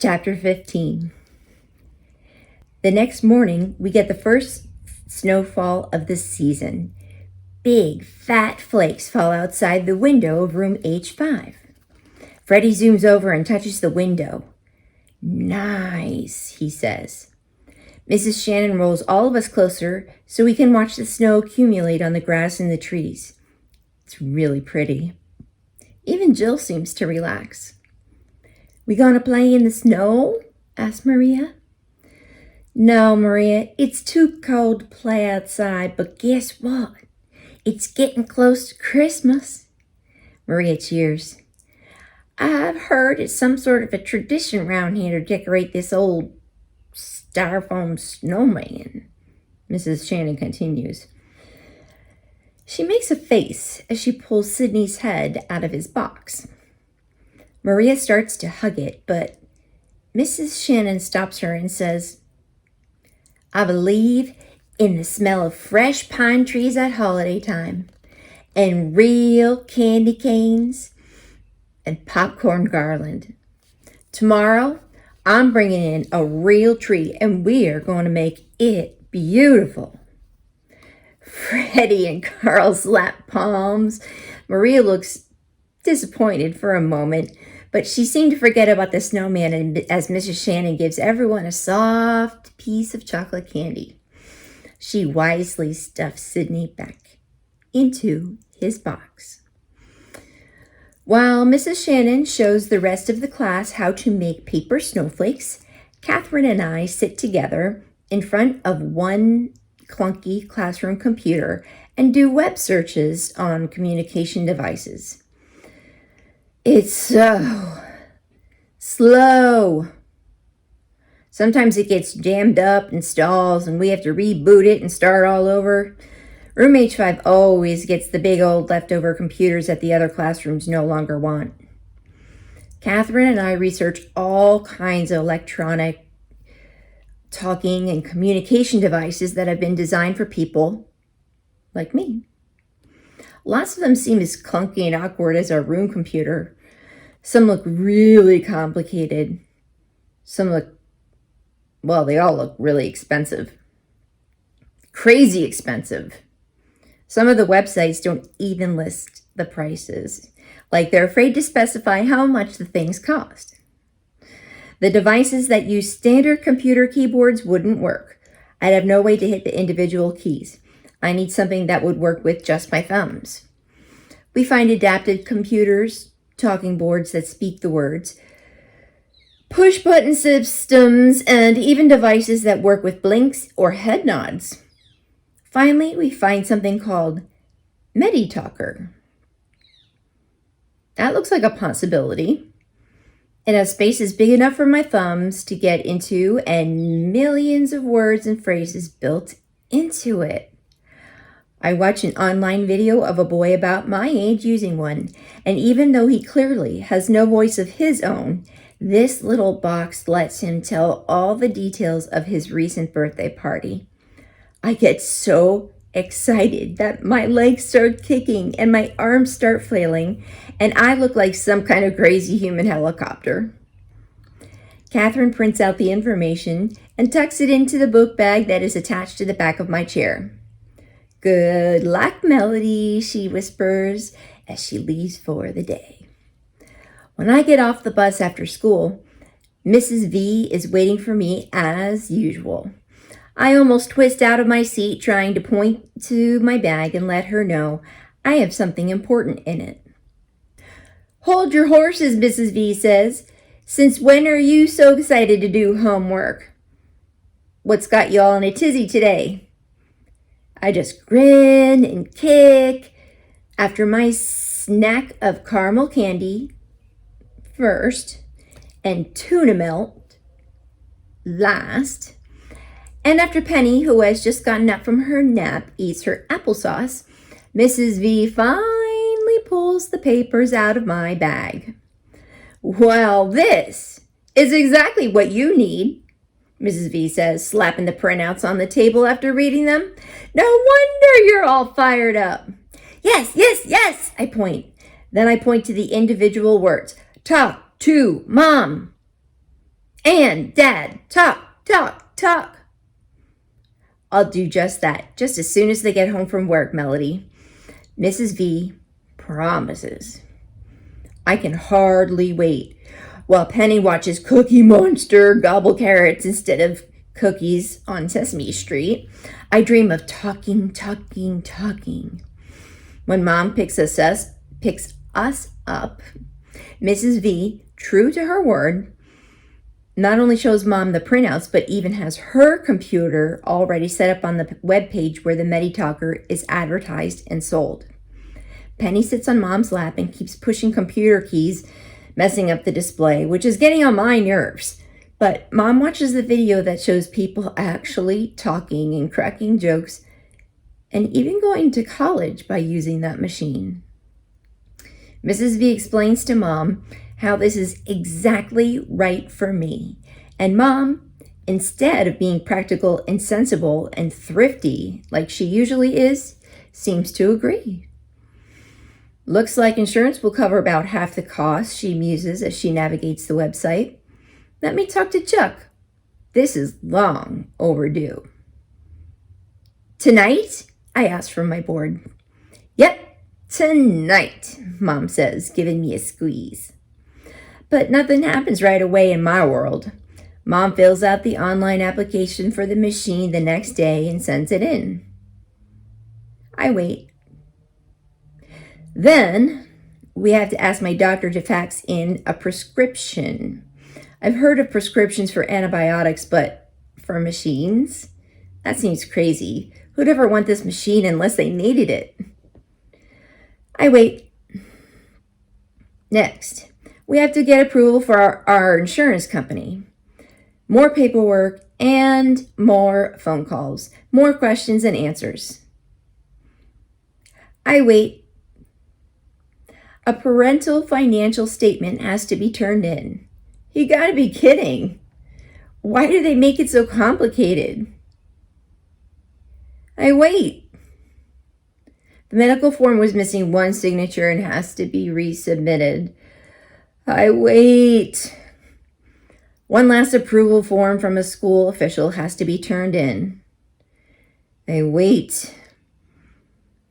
Chapter 15. The next morning, we get the first snowfall of the season. Big, fat flakes fall outside the window of room H5. Freddie zooms over and touches the window. "Nice," he says. Mrs. Shannon rolls all of us closer so we can watch the snow accumulate on the grass and the trees. It's really pretty. Even Jill seems to relax. "We gonna play in the snow?" asked Maria. "No, Maria, it's too cold to play outside, but guess what? It's getting close to Christmas." Maria cheers. "I've heard it's some sort of a tradition around here to decorate this old styrofoam snowman," Mrs. Shannon continues. She makes a face as she pulls Sydney's head out of his box. Maria starts to hug it, but Mrs. Shannon stops her and says, "I believe in the smell of fresh pine trees at holiday time, and real candy canes and popcorn garland. Tomorrow, I'm bringing in a real tree, and we are going to make it beautiful." Freddie and Carl slap palms. Maria looks disappointed for a moment, but she seemed to forget about the snowman as Mrs. Shannon gives everyone a soft piece of chocolate candy. She wisely stuffs Sydney back into his box. While Mrs. Shannon shows the rest of the class how to make paper snowflakes, Catherine and I sit together in front of one clunky classroom computer and do web searches on communication devices. It's so slow. Sometimes it gets jammed up and stalls, and we have to reboot it and start all over. Room H5 always gets the big old leftover computers that the other classrooms no longer want. Catherine and I research all kinds of electronic talking and communication devices that have been designed for people like me. Lots of them seem as clunky and awkward as our room computer. Some look really complicated. Some look, well, they all look really expensive. Crazy expensive. Some of the websites don't even list the prices, like they're afraid to specify how much the things cost. The devices that use standard computer keyboards wouldn't work. I'd have no way to hit the individual keys. I need something that would work with just my thumbs. We find adapted computers, talking boards that speak the words, push-button systems, and even devices that work with blinks or head nods. Finally, we find something called MediTalker. That looks like a possibility. It has spaces big enough for my thumbs to get into and millions of words and phrases built into it. I watch an online video of a boy about my age using one, and even though he clearly has no voice of his own, this little box lets him tell all the details of his recent birthday party. I get so excited that my legs start kicking and my arms start flailing, and I look like some kind of crazy human helicopter. Catherine prints out the information and tucks it into the book bag that is attached to the back of my chair. "Good luck, Melody," she whispers as she leaves for the day. When I get off the bus after school, Mrs. V is waiting for me as usual. I almost twist out of my seat trying to point to my bag and let her know I have something important in it. "Hold your horses," Mrs. V says. "Since when are you so excited to do homework? What's got you all in a tizzy today?" I just grin and kick after my snack of caramel candy first and tuna melt last. And after Penny, who has just gotten up from her nap, eats her applesauce, Mrs. V finally pulls the papers out of my bag. "Well, this is exactly what you need," Mrs. V says, slapping the printouts on the table after reading them. "No wonder you're all fired up." "Yes, yes, yes," I point. Then I point to the individual words. "Talk to Mom." And Dad, talk, talk, talk. I'll do just that, just as soon as they get home from work, Melody. Mrs. V promises. I can hardly wait. While Penny watches Cookie Monster gobble carrots instead of cookies on Sesame Street, I dream of talking, talking, talking. When Mom picks us up, Mrs. V, true to her word, not only shows Mom the printouts, but even has her computer already set up on the web page where the MediTalker is advertised and sold. Penny sits on Mom's lap and keeps pushing computer keys, messing up the display, which is getting on my nerves. But Mom watches the video that shows people actually talking and cracking jokes and even going to college by using that machine. Mrs. V explains to Mom how this is exactly right for me. And Mom, instead of being practical and sensible and thrifty like she usually is, seems to agree. Looks like insurance will cover about half the cost, she muses as she navigates the website. Let me talk to Chuck. This is long overdue. Tonight? I ask from my board. Yep, tonight, Mom says, giving me a squeeze. But nothing happens right away in my world. Mom fills out the online application for the machine the next day and sends it in. I wait. Then we have to ask my doctor to fax in a prescription. I've heard of prescriptions for antibiotics, but for machines? That seems crazy. Who'd ever want this machine unless they needed it? I wait. Next, we have to get approval for our insurance company. More paperwork and more phone calls. More questions and answers. I wait. A parental financial statement has to be turned in. You gotta be kidding. Why do they make it so complicated? I wait. The medical form was missing one signature and has to be resubmitted. I wait. One last approval form from a school official has to be turned in. I wait.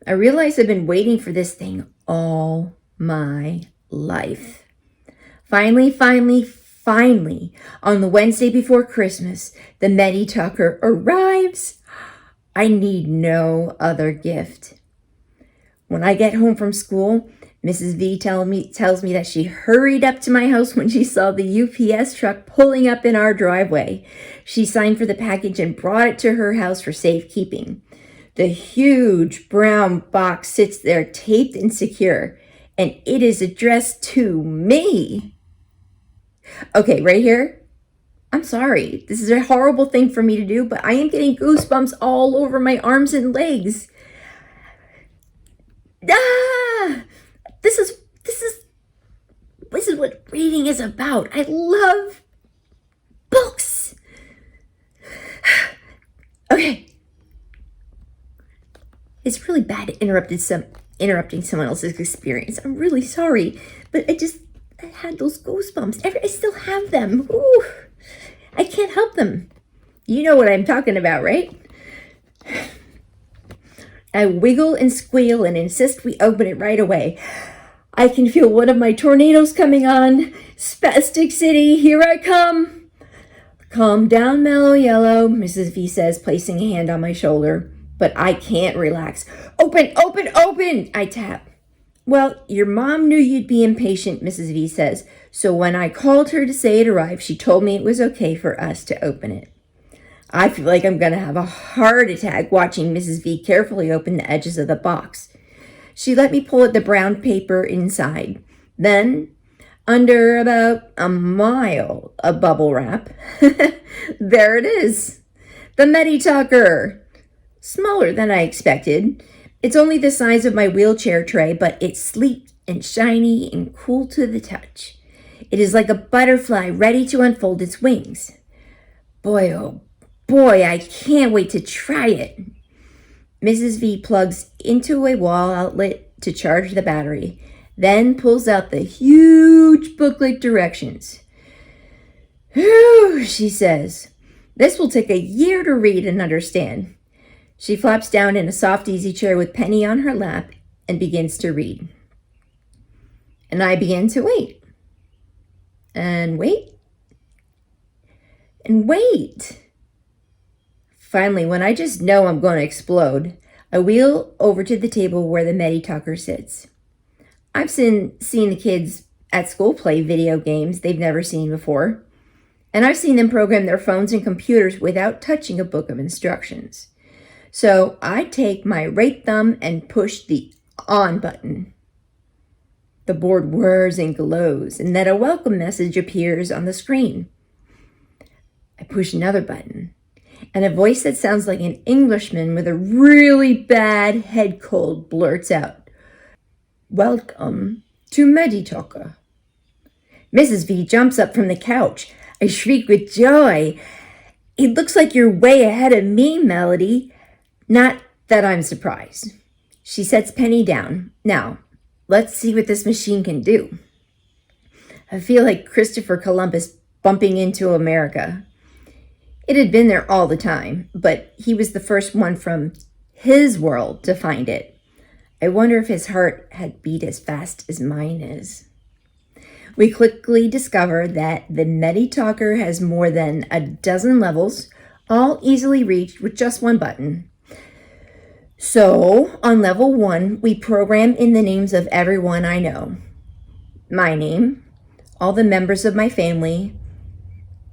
I realize I've been waiting for this thing all my life. Finally, on the Wednesday before Christmas, the MediTalker arrives. I need no other gift. When I get home from school, Mrs. V tells me that she hurried up to my house when she saw the UPS truck pulling up in our driveway. She signed for the package and brought it to her house for safekeeping. The huge brown box sits there taped and secure, and it is addressed to me. Okay, right here. I'm sorry. This is a horrible thing for me to do, but I am getting goosebumps all over my arms and legs. This is what reading is about. I love books. Okay. It's really bad interrupting someone else's experience. I'm really sorry, but I had those goosebumps. I still have them. Ooh, I can't help them. You know what I'm talking about, right? I wiggle and squeal and insist we open it right away. I can feel one of my tornadoes coming on. Spastic City, here I come. Calm down, Mellow Yellow, Mrs. V says, placing a hand on my shoulder. But I can't relax. Open, open, open, I tap. Well, your mom knew you'd be impatient, Mrs. V says. So when I called her to say it arrived, she told me it was okay for us to open it. I feel like I'm going to have a heart attack watching Mrs. V carefully open the edges of the box. She let me pull at the brown paper inside. Then, under about a mile of bubble wrap, there it is. The MediTalker. Smaller than I expected. It's only the size of my wheelchair tray, but it's sleek and shiny and cool to the touch. It is like a butterfly ready to unfold its wings. Boy, oh boy, I can't wait to try it. Mrs. V plugs into a wall outlet to charge the battery, then pulls out the huge booklet directions. Whew, she says. This will take a year to read and understand. She flops down in a soft easy chair with Penny on her lap and begins to read. And I begin to wait. And wait. And wait. Finally, when I just know I'm going to explode, I wheel over to the table where the Meditaker sits. I've seen the kids at school play video games they've never seen before, and I've seen them program their phones and computers without touching a book of instructions. So I take my right thumb and push the on button. The board whirs and glows, and then a welcome message appears on the screen. I push another button, and a voice that sounds like an Englishman with a really bad head cold blurts out, "Welcome to Meditaker." Mrs. V jumps up from the couch. I shriek with joy. "It looks like you're way ahead of me, Melody." Not that I'm surprised. She sets Penny down. "Now, let's see what this machine can do." I feel like Christopher Columbus bumping into America. It had been there all the time, but he was the first one from his world to find it. I wonder if his heart had beat as fast as mine is. We quickly discover that the Meditaker has more than a dozen levels, all easily reached with just one button. So, on level 1, we program in the names of everyone I know. My name, all the members of my family,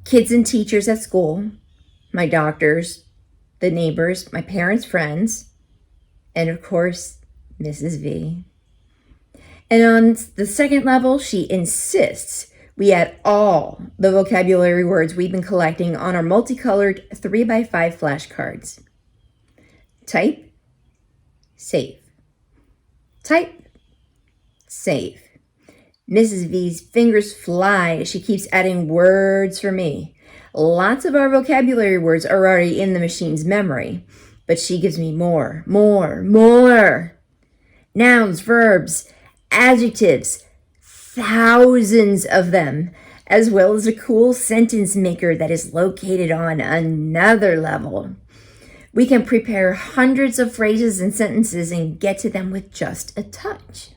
kids and teachers at school, my doctors, the neighbors, my parents' friends, and of course, Mrs. V. And on the second level, she insists we add all the vocabulary words we've been collecting on our multicolored 3x5 flashcards. Type, save. Type, save. Mrs. V's fingers fly as she keeps adding words for me. Lots of our vocabulary words are already in the machine's memory, but she gives me more. Nouns, verbs, adjectives, thousands of them, as well as a cool sentence maker that is located on another level. We can prepare hundreds of phrases and sentences and get to them with just a touch.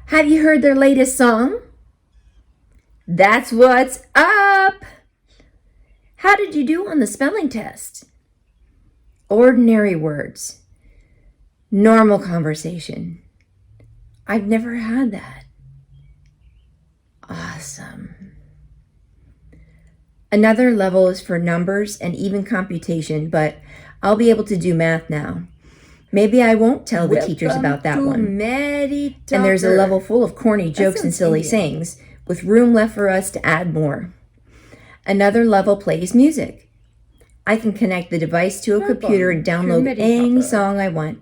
Have you heard their latest song? That's what's up! How did you do on the spelling test? Ordinary words. Normal conversation. I've never had that. Awesome. Another level is for numbers and even computation, but I'll be able to do math now. Maybe I won't tell the teachers about that one. And there's a level full of corny jokes and silly sayings, with room left for us to add more. Another level plays music. I can connect the device to a computer and download any song I want.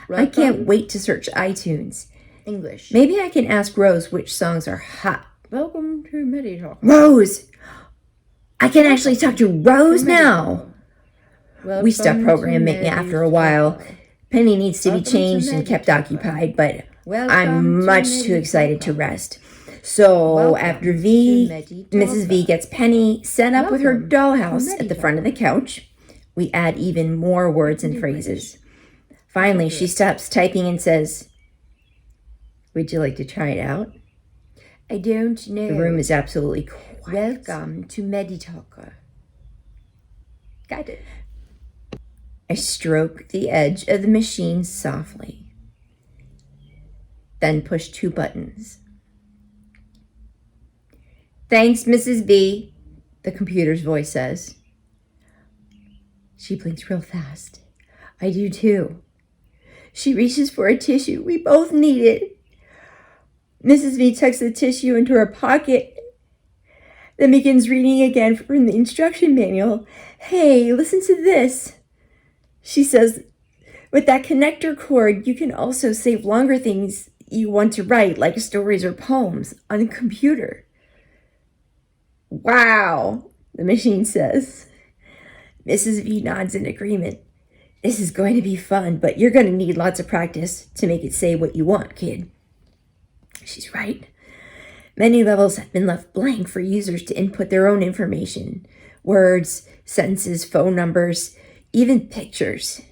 I can't wait to search iTunes. English. Maybe I can ask Rose which songs are hot. Welcome to Meditaker. Rose! I can actually talk to Rose now. We stopped programming after a while. Penny needs to be changed and kept occupied, but I'm much too excited to rest. So after Mrs. V gets Penny set up with her dollhouse at the front of the couch, we add even more words and phrases. Finally, she stops typing and says, "Would you like to try it out?" I don't know. The room is absolutely quiet. Welcome to Meditaker. Got it. I stroke the edge of the machine softly, then push 2 buttons. "Thanks, Mrs. V," the computer's voice says. She blinks real fast. I do too. She reaches for a tissue. We both need it. Mrs. V tucks the tissue into her pocket, then begins reading again from the instruction manual. "Hey, listen to this." She says, "With that connector cord, you can also save longer things you want to write, like stories or poems, on a computer." "Wow," the machine says. Mrs. V nods in agreement. "This is going to be fun, but you're going to need lots of practice to make it say what you want, kid." She's right. Many levels have been left blank for users to input their own information, words, sentences, phone numbers, even pictures.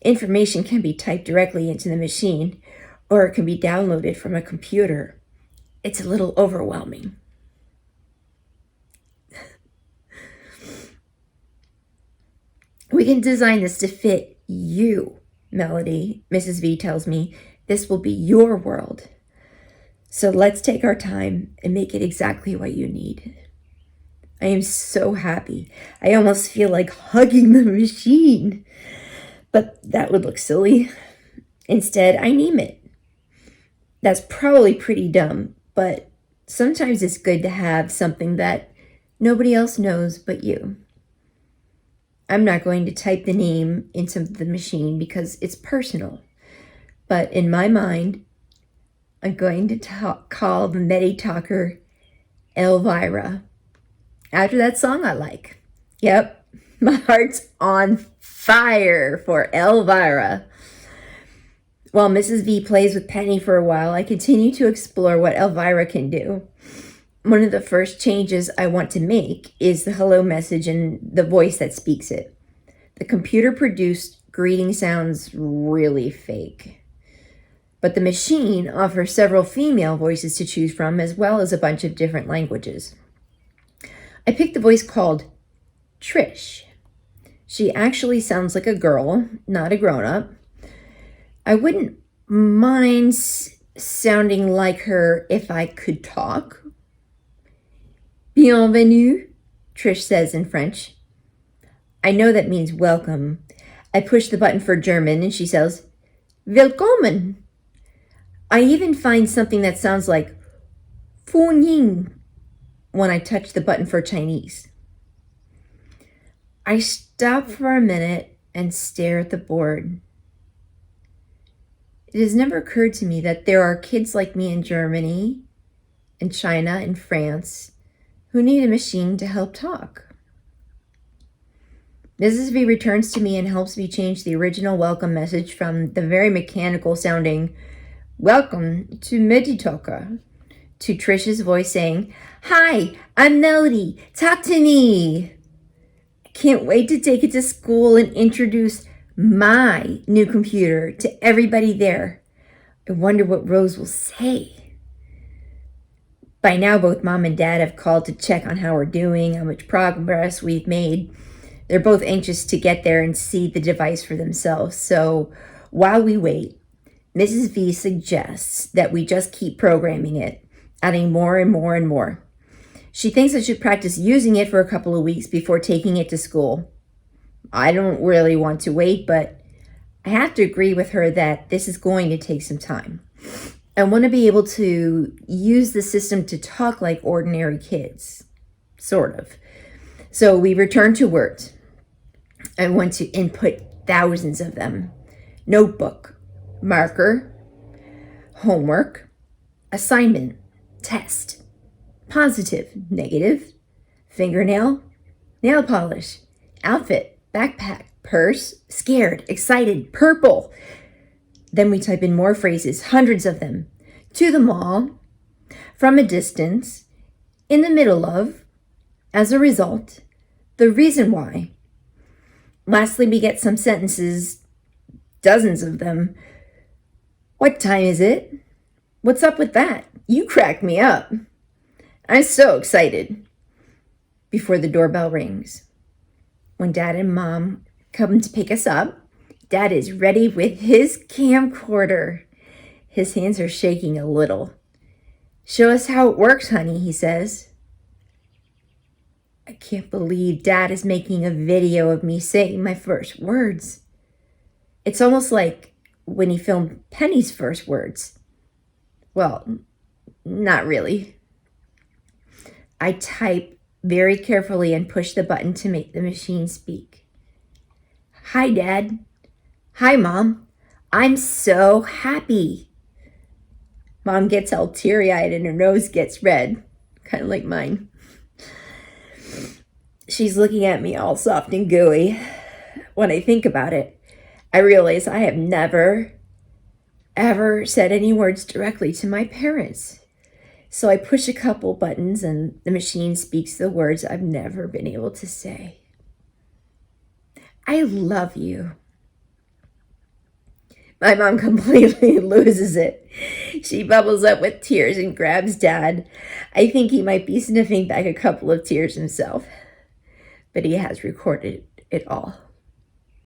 Information can be typed directly into the machine, or it can be downloaded from a computer. It's a little overwhelming. We can design this to fit you, Melody, Mrs. V tells me. This will be your world. So let's take our time and make it exactly what you need. I am so happy. I almost feel like hugging the machine. But that would look silly. Instead, I name it. That's probably pretty dumb, but sometimes it's good to have something that nobody else knows but you. I'm not going to type the name into the machine because it's personal. But in my mind, I'm going to call the Meditalker Elvira, after that song I like. Yep, my heart's on fire for Elvira. While Mrs. V plays with Penny for a while, I continue to explore what Elvira can do. One of the first changes I want to make is the hello message and the voice that speaks it. The computer-produced greeting sounds really fake. But the machine offers several female voices to choose from, as well as a bunch of different languages. I picked the voice called Trish. She actually sounds like a girl, not a grown-up. I wouldn't mind sounding like her if I could talk. Bienvenue, Trish says in French. I know that means welcome. I push the button for German and she says, Willkommen. I even find something that sounds like Fu Ying when I touch the button for Chinese. I stop for a minute and stare at the board. It has never occurred to me that there are kids like me in Germany, in China, and France who need a machine to help talk. Mrs. V returns to me and helps me change the original welcome message from the very mechanical sounding "Welcome to Meditalker" to Trish's voice saying, Hi, I'm Melody. Talk to me. I can't wait to take it to school and introduce my new computer to everybody there. I wonder what Rose will say. By now, both Mom and Dad have called to check on how we're doing, how much progress we've made. They're both anxious to get there and see the device for themselves. So while we wait, Mrs. V suggests that we just keep programming it, adding more and more and more. She thinks I should practice using it for a couple of weeks before taking it to school. I don't really want to wait, but I have to agree with her that this is going to take some time. I want to be able to use the system to talk like ordinary kids, sort of. So we return to words. I want to input thousands of them. Notebook, marker, homework, assignment, test, positive, negative, fingernail, nail polish, outfit, backpack, purse, scared, excited, purple. Then we type in more phrases, hundreds of them. To the mall, from a distance, in the middle of, as a result, the reason why. Lastly, we get some sentences, dozens of them. What time is it? What's up with that? You crack me up. I'm so excited. Before the doorbell rings. When Dad and Mom come to pick us up, Dad is ready with his camcorder. His hands are shaking a little. Show us how it works, honey, he says. I can't believe Dad is making a video of me saying my first words. It's almost like when he filmed Penny's first words. Well, not really. I type very carefully and push the button to make the machine speak. Hi, Dad. Hi, Mom. I'm so happy. Mom gets all teary-eyed and her nose gets red, kind of like mine. She's looking at me all soft and gooey. When I think about it, I realize I have never, ever said any words directly to my parents. So I push a couple buttons and the machine speaks the words I've never been able to say. I love you. My mom completely loses it. She bubbles up with tears and grabs Dad. I think he might be sniffing back a couple of tears himself, but he has recorded it all.